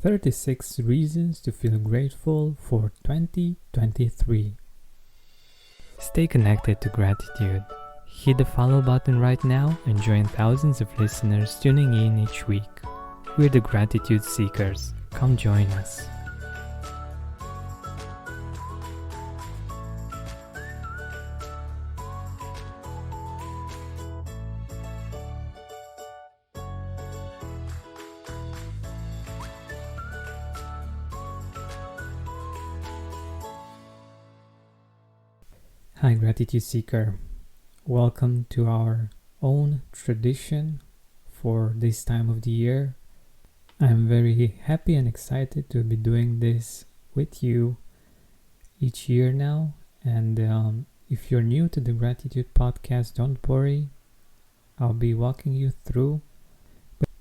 36 Reasons to Feel Grateful for 2023. Stay connected to gratitude. Hit the follow button right now and join thousands of listeners tuning in each week. We're the Gratitude Seekers. Come join us. Hi, Gratitude Seeker. Welcome to our own tradition for this time of the year. I'm very happy and excited to be doing this with you each year now. And if you're new to the Gratitude Podcast, don't worry. I'll be walking you through.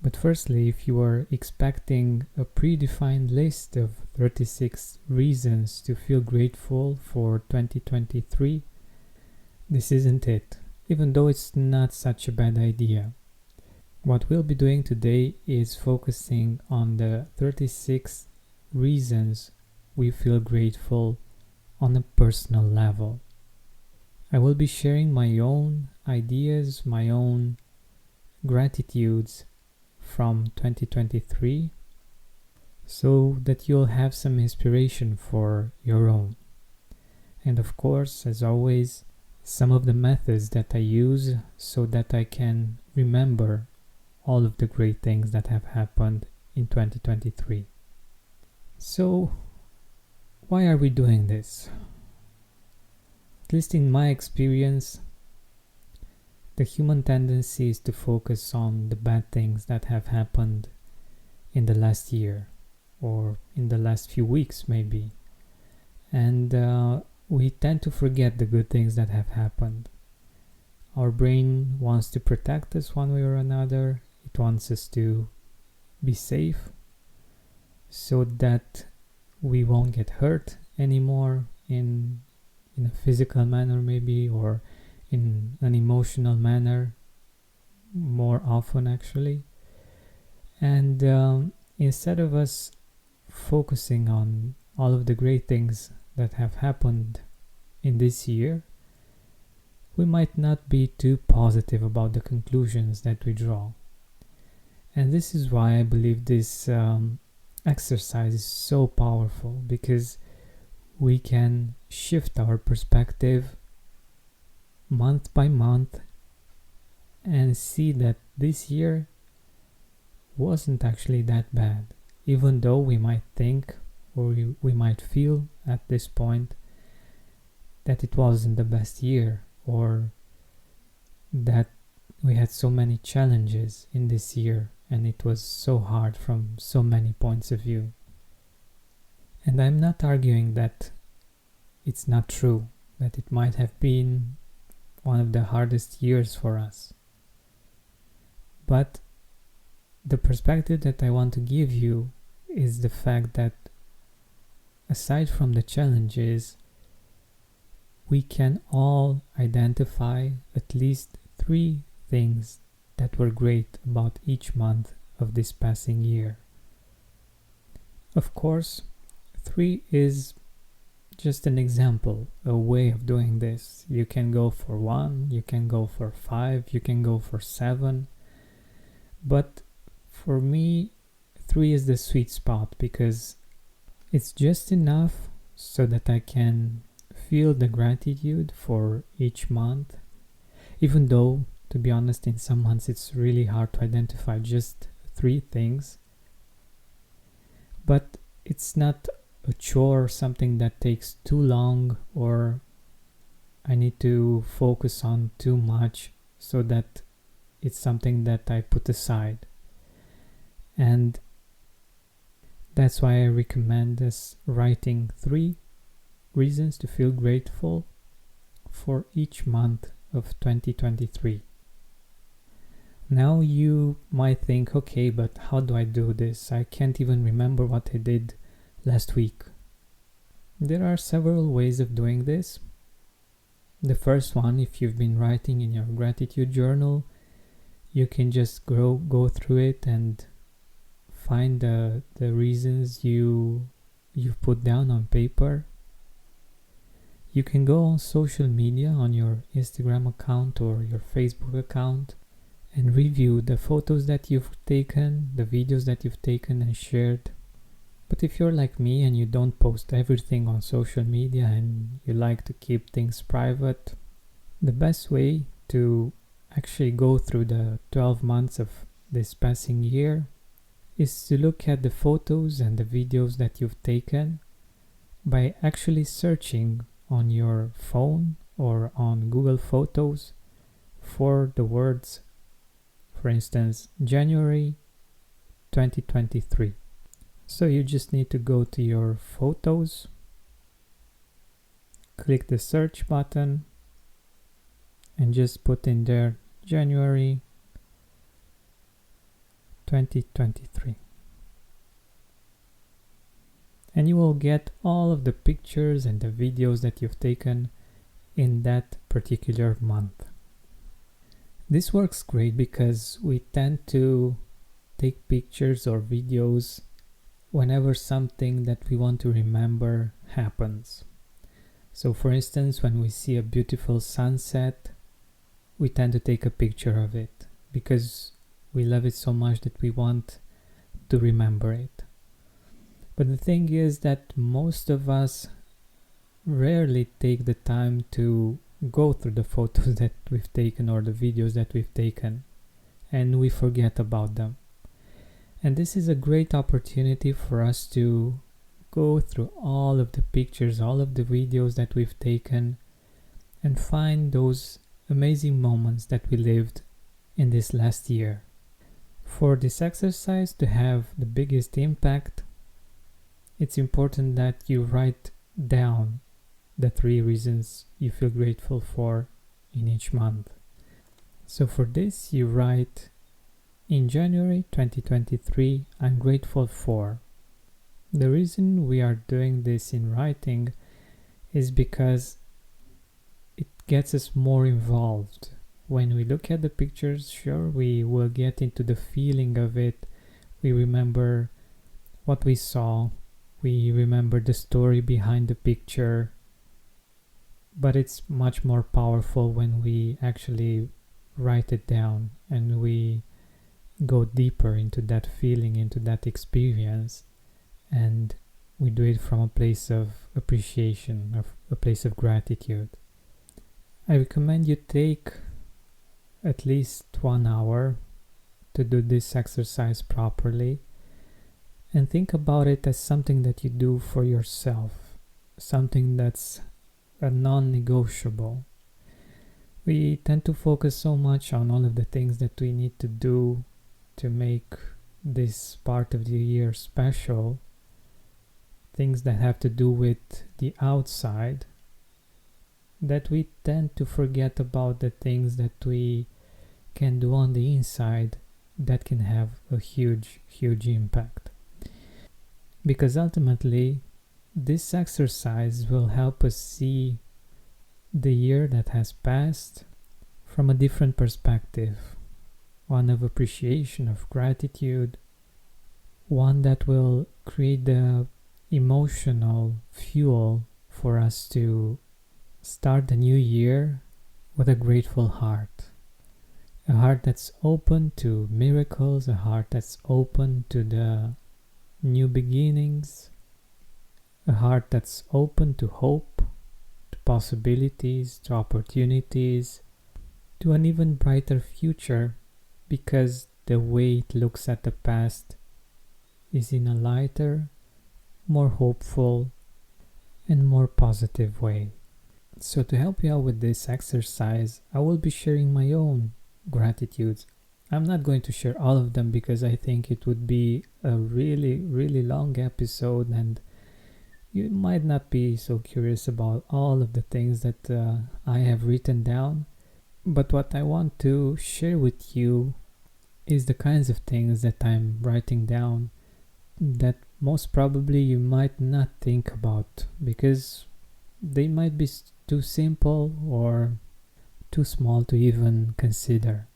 But firstly, if you are expecting a predefined list of 36 reasons to feel grateful for 2023, this isn't it, even though it's not such a bad idea. What we'll be doing today is focusing on the 36 reasons we feel grateful on a personal level. I will be sharing my own ideas, my own gratitudes from 2023 so that you'll have some inspiration for your own. And of course, as always, some of the methods that I use so that I can remember all of the great things that have happened in 2023. So, why are we doing this? At least in my experience, the human tendency is to focus on the bad things that have happened in the last year or in the last few weeks maybe. And we tend to forget the good things that have happened. Our brain wants to protect us one way or another. It wants us to be safe so that we won't get hurt anymore in a physical manner maybe, or in an emotional manner more often actually. And instead of us focusing on all of the great things that have happened in this year, we might not be too positive about the conclusions that we draw. And this is why I believe this exercise is so powerful, because we can shift our perspective month by month and see that this year wasn't actually that bad, even though we might think or we might feel at this point that it wasn't the best year, or that we had so many challenges in this year and it was so hard from so many points of view. And I'm not arguing that it's not true, that it might have been one of the hardest years for us. But the perspective that I want to give you is the fact that aside from the challenges, we can all identify at least 3 things that were great about each month of this passing year. Of course, 3 is just an example, a way of doing this. You can go for 1, you can go for 5, you can go for 7. But for me, 3 is the sweet spot, because it's just enough so that I can feel the gratitude for each month, even though, to be honest, in some months it's really hard to identify just 3 things. But it's not a chore or something that takes too long, or I need to focus on too much, so that it's something that I put aside. And that's why I recommend us writing 3 reasons to feel grateful for each month of 2023. Now you might think, okay, but how do I do this? I can't even remember what I did last week. There are several ways of doing this. The first one, if you've been writing in your gratitude journal, you can just go through it and find the reasons you've put down on paper, you can go on social media, on your Instagram account or your Facebook account, and review the photos that you've taken, the videos that you've taken and shared. But if you're like me and you don't post everything on social media and you like to keep things private, the best way to actually go through the 12 months of this passing year is to look at the photos and the videos that you've taken by actually searching on your phone or on Google Photos for the words, for instance, January 2023. So you just need to go to your photos, click the search button, and just put in there January 2023. And you will get all of the pictures and the videos that you've taken in that particular month. This works great because we tend to take pictures or videos whenever something that we want to remember happens. So for instance, when we see a beautiful sunset, we tend to take a picture of it because we love it so much that we want to remember it. But the thing is that most of us rarely take the time to go through the photos that we've taken or the videos that we've taken, and we forget about them. And this is a great opportunity for us to go through all of the pictures, all of the videos that we've taken, and find those amazing moments that we lived in this last year. For this exercise to have the biggest impact, it's important that you write down the 3 reasons you feel grateful for in each month. So for this, you write, in January 2023, I'm grateful for. The reason we are doing this in writing is because it gets us more involved. When we look at the pictures, sure, we will get into the feeling of it. We remember what we saw. We remember the story behind the picture. But it's much more powerful when we actually write it down and we go deeper into that feeling, into that experience, and we do it from a place of appreciation, of a place of gratitude. I recommend you take at least 1 hour to do this exercise properly and think about it as something that you do for yourself, something that's a non-negotiable. We tend to focus so much on all of the things that we need to do to make this part of the year special, things that have to do with the outside, that we tend to forget about the things that we can do on the inside that can have a huge impact. Because ultimately, this exercise will help us see the year that has passed from a different perspective, one of appreciation, of gratitude, one that will create the emotional fuel for us to start the new year with a grateful heart. A heart that's open to miracles, a heart that's open to the new beginnings, a heart that's open to hope, to possibilities, to opportunities, to an even brighter future, because the way it looks at the past is in a lighter, more hopeful, and more positive way. So to help you out with this exercise, I will be sharing my own gratitudes. I'm not going to share all of them because I think it would be a really long episode and you might not be so curious about all of the things that I have written down. But what I want to share with you is the kinds of things that I'm writing down that most probably you might not think about because they might be too simple or too small to even consider.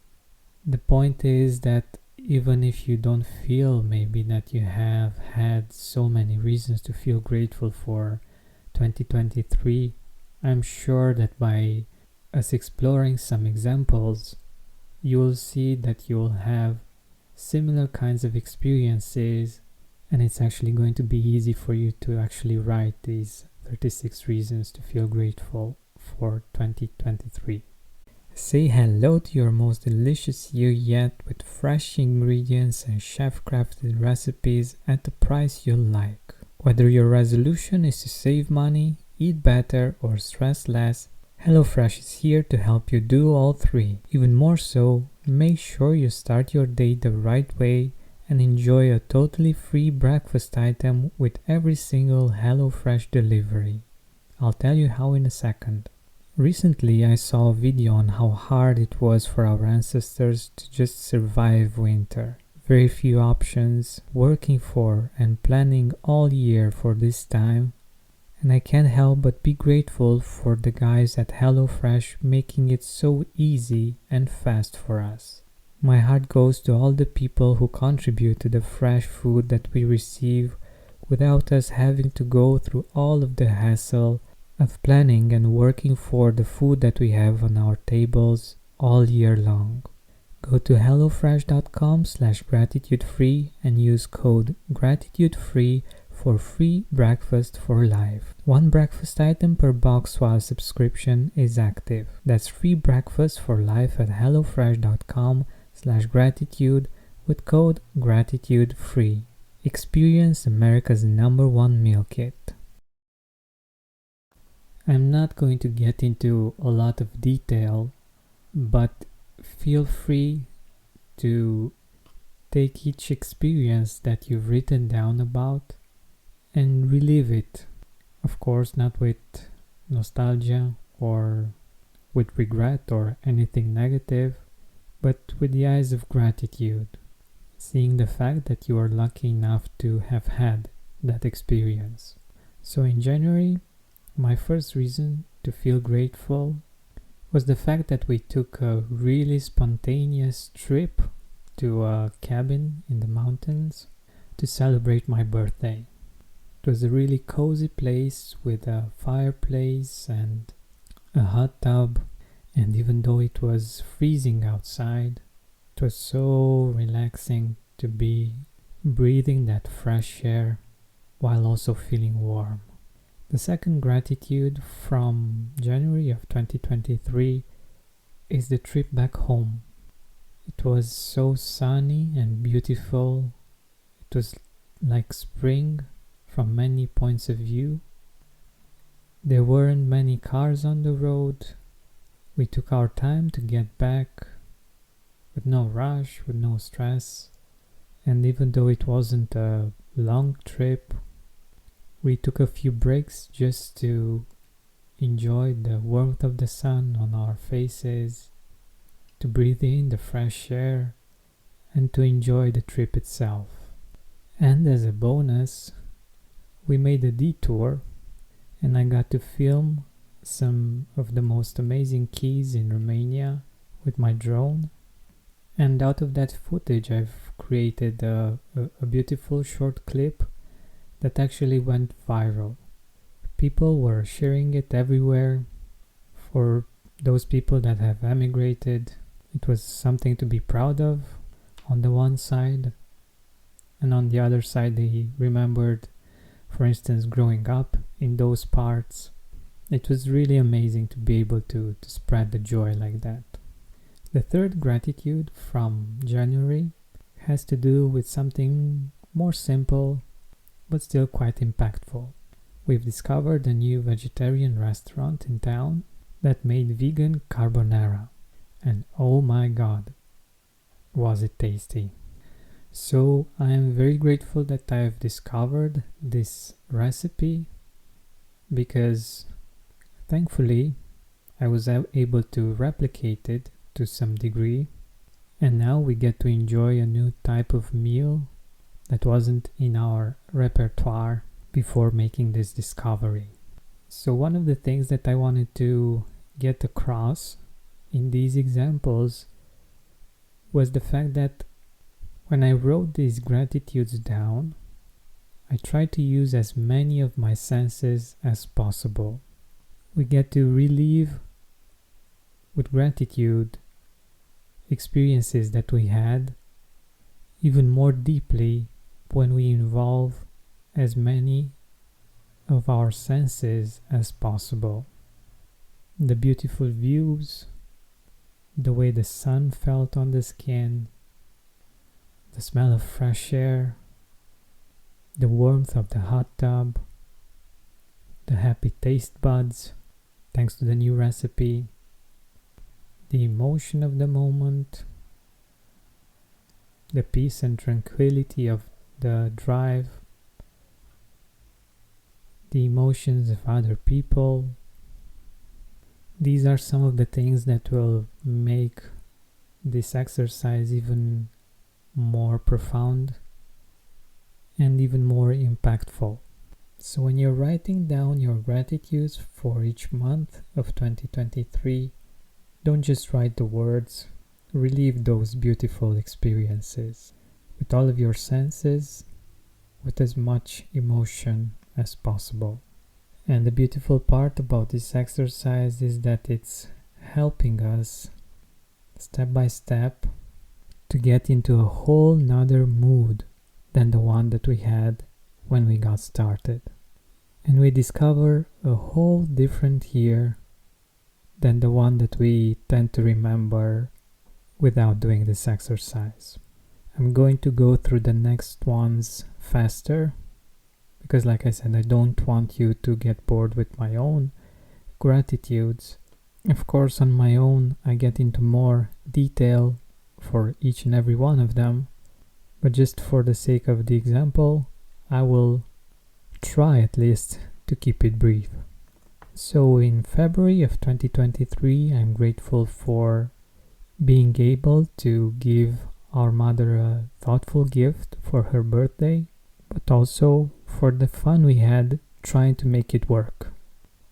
The point is that even if you don't feel maybe that you have had so many reasons to feel grateful for 2023, I'm sure that by us exploring some examples, you will see that you will have similar kinds of experiences, and it's actually going to be easy for you to actually write these 36 reasons to feel grateful for 2023. Say hello to your most delicious year yet with fresh ingredients and chef-crafted recipes at the price you like. Whether your resolution is to save money, eat better, or stress less, HelloFresh is here to help you do all three. Even more so, make sure you start your day the right way and enjoy a totally free breakfast item with every single HelloFresh delivery. I'll tell you how in a second. Recently, I saw a video on how hard it was for our ancestors to just survive winter. Very few options, working for and planning all year for this time, and I can't help but be grateful for the guys at HelloFresh making it so easy and fast for us. My heart goes to all the people who contribute to the fresh food that we receive without us having to go through all of the hassle of planning and working for the food that we have on our tables all year long. Go to hellofresh.com/gratitudefree and use code gratitudefree for free breakfast for life. One breakfast item per box while subscription is active. That's free breakfast for life at hellofresh.com/gratitude with code gratitudefree. Experience America's #1 meal kit. I'm not going to get into a lot of detail, but feel free to take each experience that you've written down about and relive it. Of course, not with nostalgia or with regret or anything negative, but with the eyes of gratitude, seeing the fact that you are lucky enough to have had that experience. So in January, my first reason to feel grateful was the fact that we took a really spontaneous trip to a cabin in the mountains to celebrate my birthday. It was a really cozy place with a fireplace and a hot tub, and even though it was freezing outside, it was so relaxing to be breathing that fresh air while also feeling warm. The second gratitude from January of 2023 is the trip back home. It was so sunny and beautiful. It was like spring from many points of view. There weren't many cars on the road. We took our time to get back with no rush, with no stress. And even though it wasn't a long trip, we took a few breaks just to enjoy the warmth of the sun on our faces, to breathe in the fresh air, and to enjoy the trip itself. And as a bonus, we made a detour and I got to film some of the most amazing keys in Romania with my drone. And out of that footage, I've created a beautiful short clip that actually went viral. People were sharing it everywhere. For those people that have emigrated, it was something to be proud of on the one side, and on the other side they remembered, for instance, growing up in those parts. It was really amazing to be able to spread the joy like that. The third gratitude from January has to do with something more simple but still quite impactful. We've discovered a new vegetarian restaurant in town that made vegan carbonara, and oh my god, was it tasty. So I am very grateful that I've discovered this recipe, because thankfully I was able to replicate it to some degree, and now we get to enjoy a new type of meal that wasn't in our repertoire before making this discovery. So one of the things that I wanted to get across in these examples was the fact that When I wrote these gratitudes down, I tried to use as many of my senses as possible. We get to relive with gratitude experiences that we had even more deeply when we involve as many of our senses as possible. The beautiful views, the way the sun felt on the skin, the smell of fresh air, the warmth of the hot tub, the happy taste buds thanks to the new recipe, the emotion of the moment, the peace and tranquility of the drive, the emotions of other people. These are some of the things that will make this exercise even more profound and even more impactful. So when you're writing down your gratitudes for each month of 2023, don't just write the words, relive those beautiful experiences with all of your senses, with as much emotion as possible. And the beautiful part about this exercise is that it's helping us step by step to get into a whole nother mood than the one that we had when we got started. And we discover a whole different year than the one that we tend to remember without doing this exercise. I'm going to go through the next ones faster because, like I said, I don't want you to get bored with my own gratitudes. Of course, on my own, I get into more detail for each and every one of them, but just for the sake of the example, I will try at least to keep it brief. So in February of 2023, I'm grateful for being able to give our mother a thoughtful gift for her birthday, but also for the fun we had trying to make it work.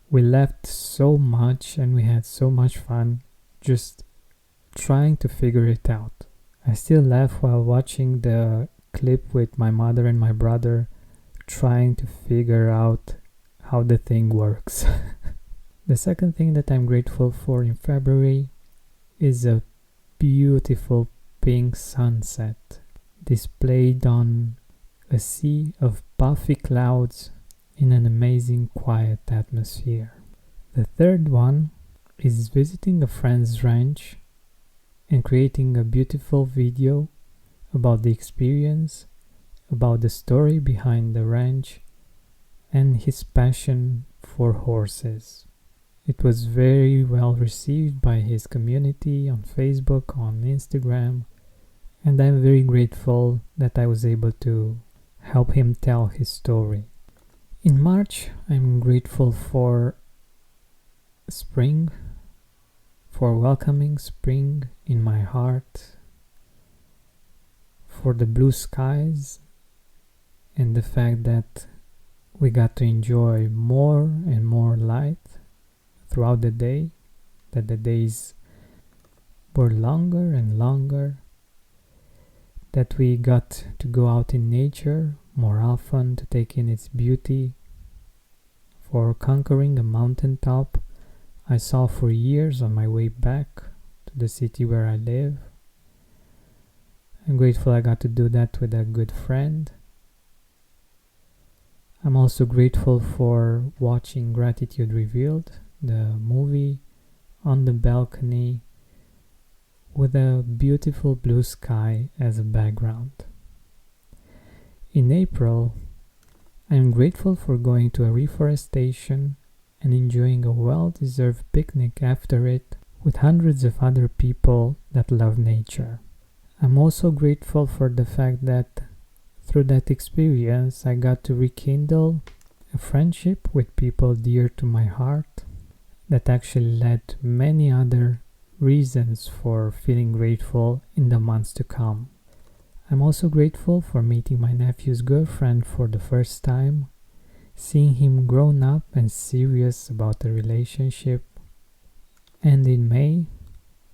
We laughed so much and we had so much fun just trying to figure it out. I still laugh while watching the clip with my mother and my brother trying to figure out how the thing works. The second thing that I'm grateful for in February is a beautiful pink sunset displayed on a sea of puffy clouds in an amazing quiet atmosphere. The third one is visiting a friend's ranch and creating a beautiful video about the experience, about the story behind the ranch, and his passion for horses. It was very well received by his community on Facebook, on Instagram, and I'm very grateful that I was able to help him tell his story. In March, I'm grateful for spring, for welcoming spring in my heart, for the blue skies, and the fact that we got to enjoy more and more light throughout the day, that the days were longer and longer, that we got to go out in nature more often to take in its beauty, for conquering a mountaintop I saw for years on my way back to the city where I live. I'm grateful I got to do that with a good friend. I'm also grateful for watching Gratitude Revealed, the movie, on the balcony with a beautiful blue sky as a background. In April, I'm grateful for going to a reforestation and enjoying a well-deserved picnic after it with hundreds of other people that love nature. I'm also grateful for the fact that through that experience I got to rekindle a friendship with people dear to my heart that actually led to many other reasons for feeling grateful in the months to come. I'm also grateful for meeting my nephew's girlfriend for the first time, seeing him grown up and serious about the relationship. And in May,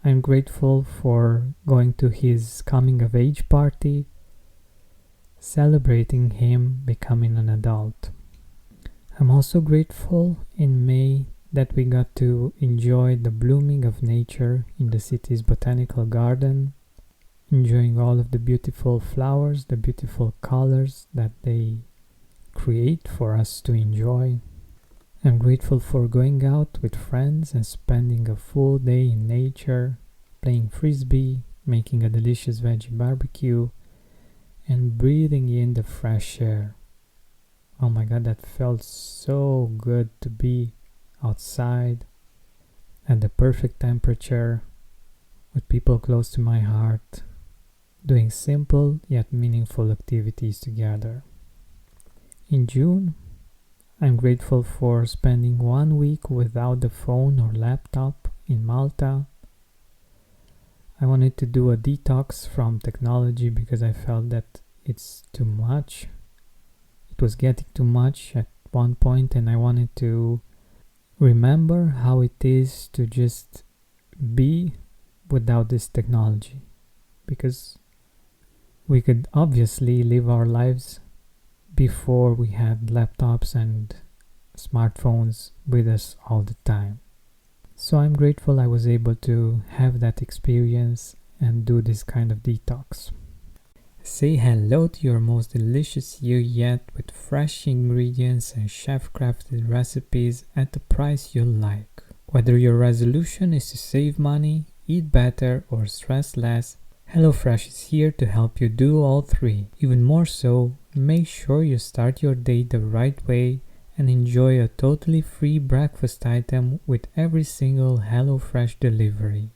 I'm grateful for going to his coming of age party celebrating him becoming an adult. I'm also grateful in May that we got to enjoy the blooming of nature in the city's botanical garden, enjoying all of the beautiful flowers, the beautiful colors that they create for us to enjoy. I'm grateful for going out with friends and spending a full day in nature, playing frisbee, making a delicious veggie barbecue, and breathing in the fresh air. Oh my god, that felt so good to be outside at the perfect temperature with people close to my heart, doing simple yet meaningful activities together. In June, I'm grateful for spending 1 week without the phone or laptop in Malta. I wanted to do a detox from technology because I felt that it's too much. It was getting too much at one point, and I wanted to remember how it is to just be without this technology, because we could obviously live our lives before we had laptops and smartphones with us all the time. So I'm grateful I was able to have that experience and do this kind of detox. Say hello to your most delicious year yet with fresh ingredients and chef-crafted recipes at the price you like. Whether your resolution is to save money, eat better, or stress less, HelloFresh is here to help you do all three. Even more so, make sure you start your day the right way and enjoy a totally free breakfast item with every single HelloFresh delivery.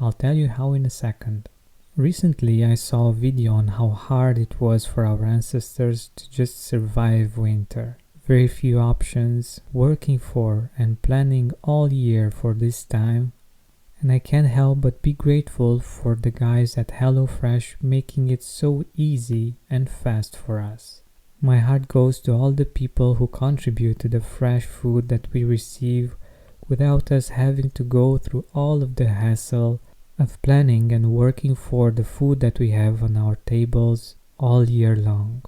I'll tell you how in a second. Recently, I saw a video on how hard it was for our ancestors to just survive winter. Very few options, working for and planning all year for this time. And I can't help but be grateful for the guys at HelloFresh making it so easy and fast for us. My heart goes to all the people who contribute to the fresh food that we receive without us having to go through all of the hassle of planning and working for the food that we have on our tables all year long.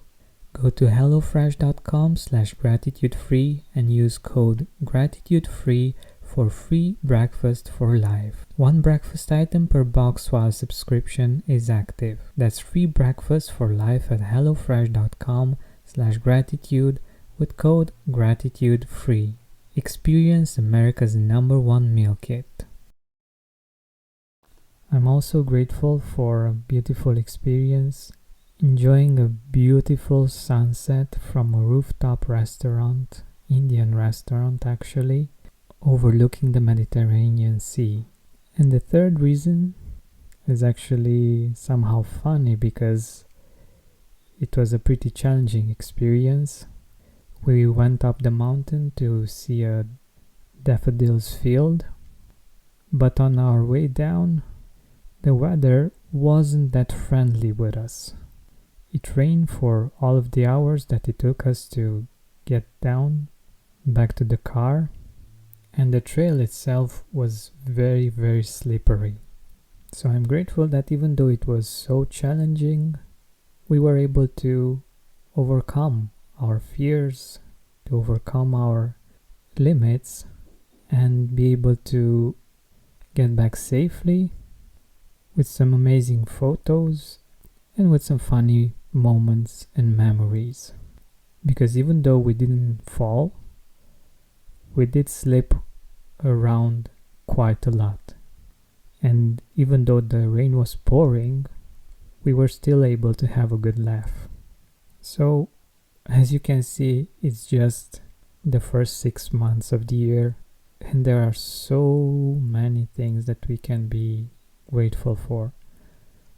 Go to hellofresh.com/gratitudefree and use code gratitudefree for free breakfast for life. One breakfast item per box while subscription is active. That's free breakfast for life at hellofresh.com/gratitude with code gratitudefree. Experience America's #1 meal kit. I'm also grateful for a beautiful experience, enjoying a beautiful sunset from a rooftop restaurant, Indian restaurant actually, overlooking the Mediterranean Sea. And the third reason is actually somehow funny because it was a pretty challenging experience. We went up the mountain to see a daffodils field, but on our way down, the weather wasn't that friendly with us. It rained for all of the hours that it took us to get down back to the car, and the trail itself was very, very slippery. So I'm grateful that even though it was so challenging, we were able to overcome our fears, to overcome our limits, and be able to get back safely with some amazing photos and with some funny moments and memories. Because even though we didn't fall, we did slip around quite a lot. And even though the rain was pouring, we were still able to have a good laugh. So, as you can see, it's just the first 6 months of the year, and there are so many things that we can be grateful for.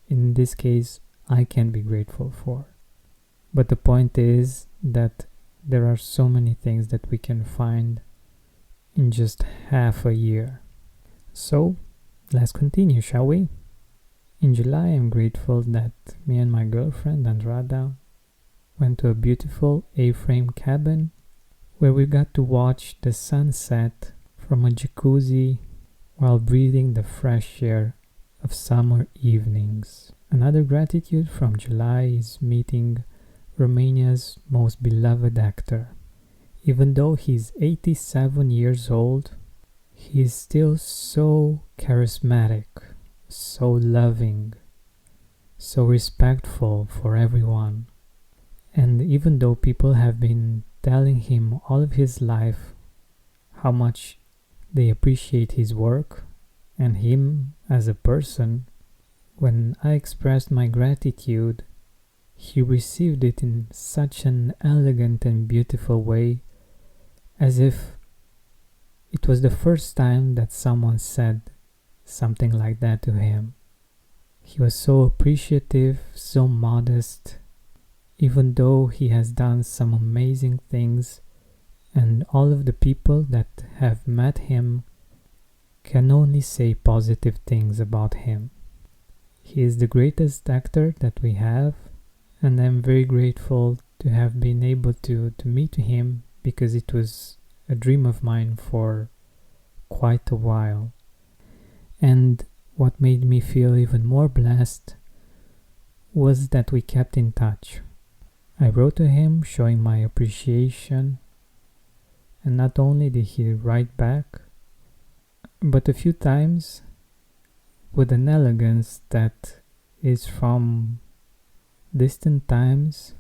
In this case, I can be grateful for. But the point is that there are so many things that we can find in just half a year. So, let's continue, shall we? In July, I'm grateful that me and my girlfriend, Andrada, went to a beautiful A-frame cabin where we got to watch the sunset from a jacuzzi while breathing the fresh air of summer evenings. Another gratitude from July is meeting Romania's most beloved actor. Even though he's 87 years old, he is still so charismatic, so loving, so respectful for everyone. And even though people have been telling him all of his life how much they appreciate his work and him as a person, when I expressed my gratitude, he received it in such an elegant and beautiful way, as if it was the first time that someone said something like that to him. He was so appreciative, so modest, even though he has done some amazing things, and all of the people that have met him can only say positive things about him. He is the greatest actor that we have, and I'm very grateful to have been able to meet him, because it was a dream of mine for quite a while. And what made me feel even more blessed was that we kept in touch. I wrote to him showing my appreciation, and not only did he write back, but a few times with an elegance that is from distant times,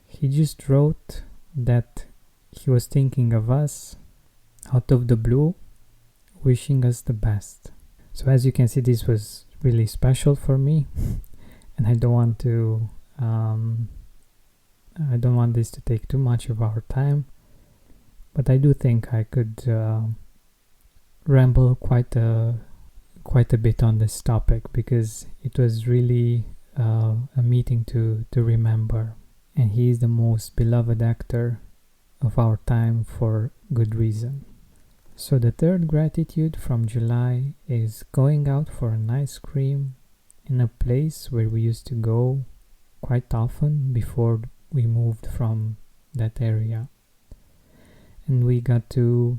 he just wrote that he was thinking of us out of the blue, wishing us the best. So as you can see, this was really special for me, and I don't want this to take too much of our time, but I do think I could ramble quite a bit on this topic, because it was really a meeting to remember, and he is the most beloved actor of our time for good reason. So the third gratitude from July is going out for an ice cream in a place where we used to go quite often before we moved from that area. And we got to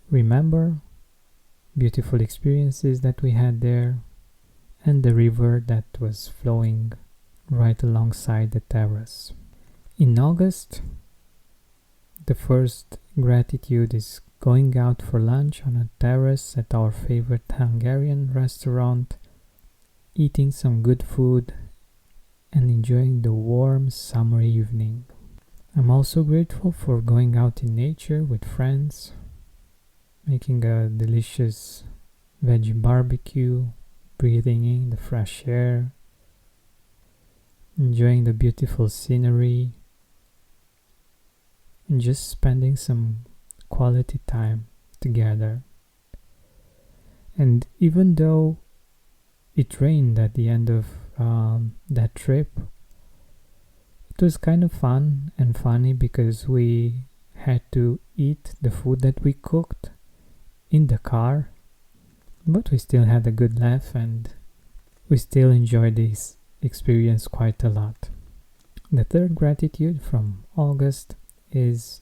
remember beautiful experiences that we had there, and the river that was flowing right alongside the terrace. In August, the first gratitude is going out for lunch on a terrace at our favorite Hungarian restaurant, eating some good food and enjoying the warm summer evening. I'm also grateful for going out in nature with friends, making a delicious veggie barbecue, breathing in the fresh air, enjoying the beautiful scenery, and just spending some quality time together. And even though it rained at the end of that trip, it was kind of fun and funny, because we had to eat the food that we cooked in the car, but we still had a good laugh, and we still enjoyed this experience quite a lot. The third gratitude from August is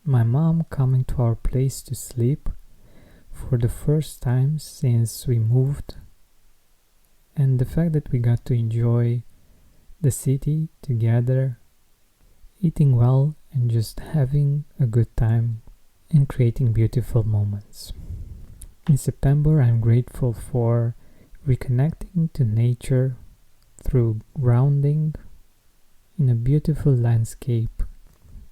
my mom coming to our place to sleep for the first time since we moved, and the fact that we got to enjoy the city together, eating well and just having a good time and creating beautiful moments. In September, I'm grateful for reconnecting to nature through grounding in a beautiful landscape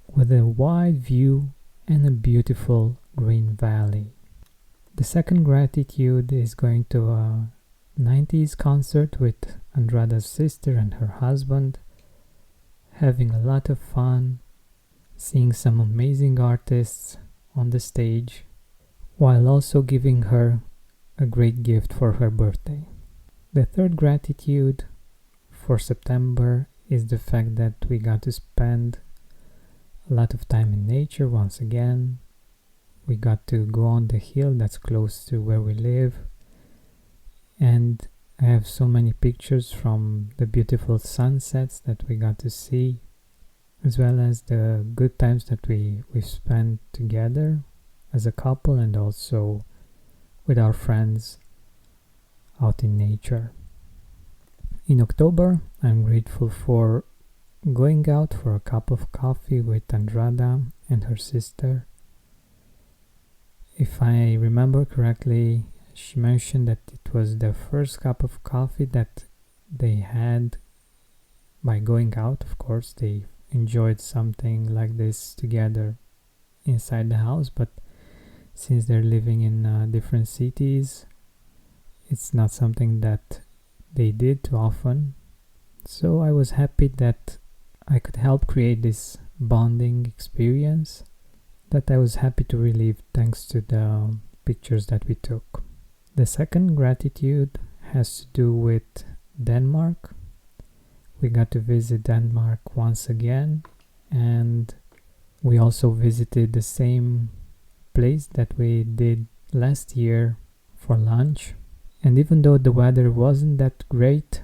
with a wide view and a beautiful green valley. The second gratitude is going to a 90s concert with Andrada's sister and her husband, having a lot of fun, seeing some amazing artists on the stage, while also giving her a great gift for her birthday. The third gratitude for September is the fact that we got to spend a lot of time in nature once again. We got to go on the hill that's close to where we live, and I have so many pictures from the beautiful sunsets that we got to see, as well as the good times that we've spent together as a couple, and also with our friends out in nature. In October, I'm grateful for going out for a cup of coffee with Andrada and her sister. If I remember correctly, she mentioned that it was the first cup of coffee that they had by going out. Of course, they enjoyed something like this together inside the house, but since they're living in different cities, it's not something that they did too often. So I was happy that I could help create this bonding experience that I was happy to relive thanks to the pictures that we took. The second gratitude has to do with Denmark. We got to visit Denmark once again, and we also visited the same place that we did last year for lunch. And even though the weather wasn't that great,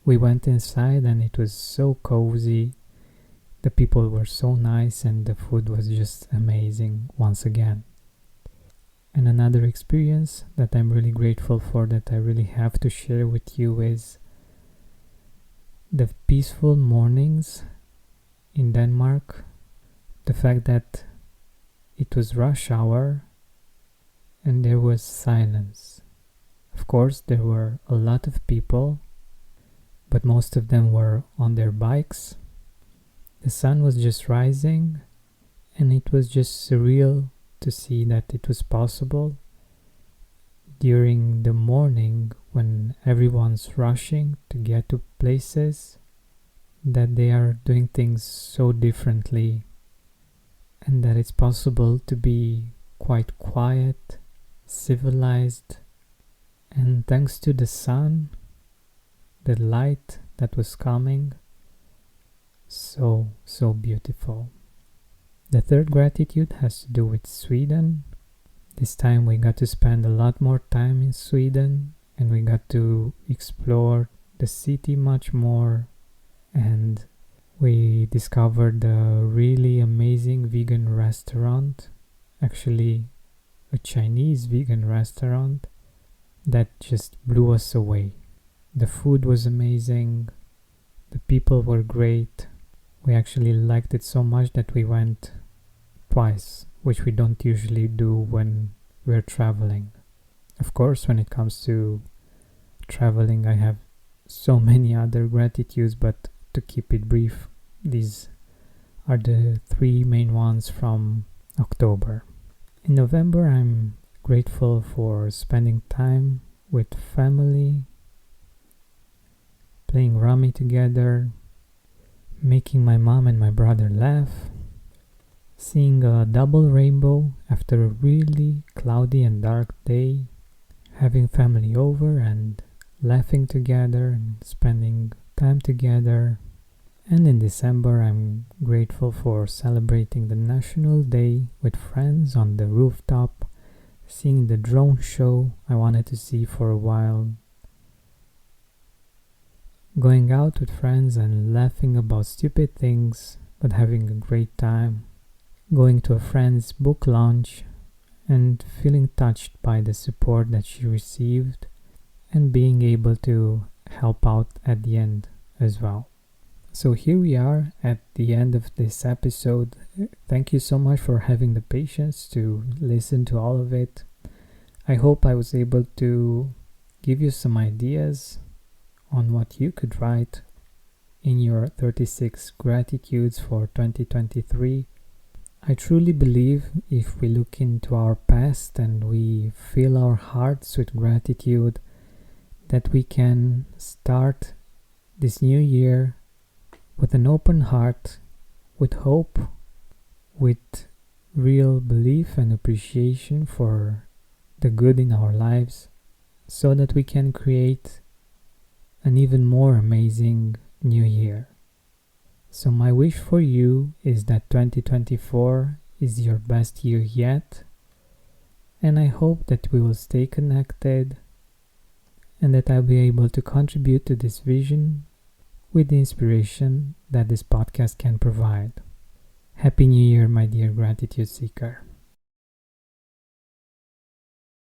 we went inside and it was so cozy. The people were so nice and the food was just amazing once again. And another experience that I'm really grateful for, that I really have to share with you, is the peaceful mornings in Denmark. The fact that it was rush hour and there was silence. Of course, there were a lot of people, but most of them were on their bikes. The sun was just rising, and it was just surreal to see that it was possible during the morning when everyone's rushing to get to places, that they are doing things so differently, and that it's possible to be quite quiet, civilized, and thanks to the sun, the light that was coming, so beautiful. The third gratitude has to do with Sweden. This time we got to spend a lot more time in Sweden, and we got to explore the city much more, and we discovered a really amazing vegan restaurant, actually a Chinese vegan restaurant that just blew us away. The food was amazing, the people were great. We actually liked it so much that we went twice, which we don't usually do when we're traveling. Of course, when it comes to traveling, I have so many other gratitudes, but to keep it brief, these are the three main ones from October. In November, I'm grateful for spending time with family, playing rummy together, making my mom and my brother laugh, seeing a double rainbow after a really cloudy and dark day, having family over and laughing together and spending time together. And in December, I'm grateful for celebrating the National Day with friends on the rooftop, seeing the drone show I wanted to see for a while, going out with friends and laughing about stupid things but having a great time, going to a friend's book launch and feeling touched by the support that she received, and being able to help out at the end as well. So here we are at the end of this episode. Thank you so much for having the patience to listen to all of it. I hope I was able to give you some ideas on what you could write in your 36 gratitudes for 2023. I truly believe if we look into our past and we fill our hearts with gratitude, that we can start this new year with an open heart, with hope, with real belief and appreciation for the good in our lives, so that we can create an even more amazing new year. So my wish for you is that 2024 is your best year yet, and I hope that we will stay connected and that I'll be able to contribute to this vision with the inspiration that this podcast can provide. Happy New Year, my dear gratitude seeker.